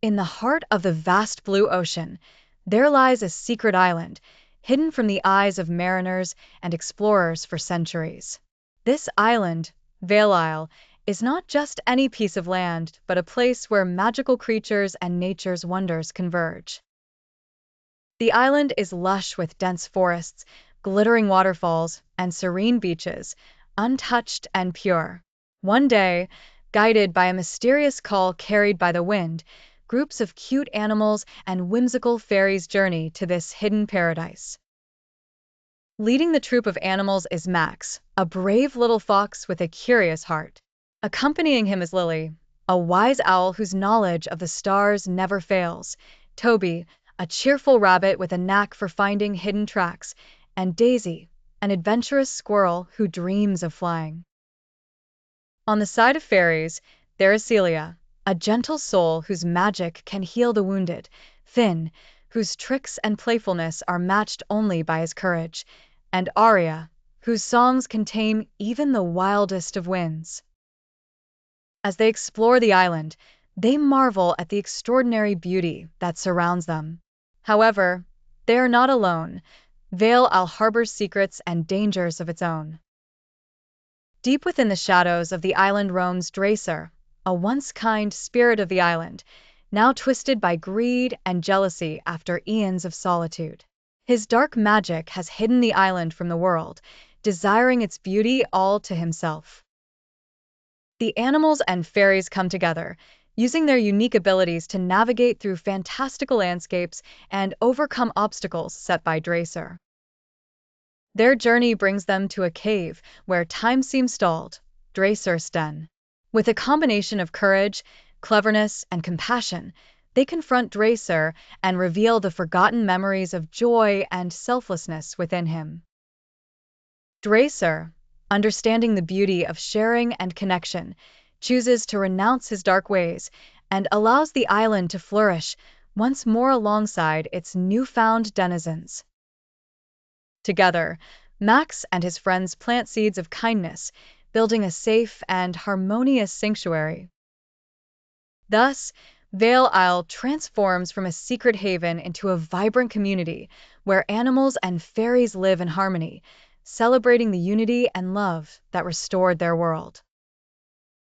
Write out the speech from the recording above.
In the heart of the vast blue ocean, there lies a secret island, hidden from the eyes of mariners and explorers for centuries. This island, Vale Isle, is not just any piece of land, but a place where magical creatures and nature's wonders converge. The island is lush with dense forests, glittering waterfalls, and serene beaches, untouched and pure. One day, guided by a mysterious call carried by the wind, groups of cute animals and whimsical fairies journey to this hidden paradise. Leading the troop of animals is Max, a brave little fox with a curious heart. Accompanying him is Lily, a wise owl whose knowledge of the stars never fails, Toby, a cheerful rabbit with a knack for finding hidden tracks, and Daisy, an adventurous squirrel who dreams of flying. On the side of fairies, there is Celia, a gentle soul whose magic can heal the wounded, Finn, whose tricks and playfulness are matched only by his courage, and Aria, whose songs can tame even the wildest of winds. As they explore the island, they marvel at the extraordinary beauty that surrounds them. However, they are not alone. Vale Isle harbors secrets and dangers of its own. Deep within the shadows of the island roams Dracor, a once kind spirit of the island, now twisted by greed and jealousy after eons of solitude. His dark magic has hidden the island from the world, desiring its beauty all to himself. The animals and fairies come together, using their unique abilities to navigate through fantastical landscapes and overcome obstacles set by Dracor. Their journey brings them to a cave where time seems stalled, Dracor's den. With a combination of courage, cleverness, and compassion, they confront Dracor and reveal the forgotten memories of joy and selflessness within him. Dracor, understanding the beauty of sharing and connection, chooses to renounce his dark ways and allows the island to flourish once more alongside its newfound denizens. Together, Max and his friends plant seeds of kindness, building a safe and harmonious sanctuary. Thus, Vale Isle transforms from a secret haven into a vibrant community where animals and fairies live in harmony, celebrating the unity and love that restored their world.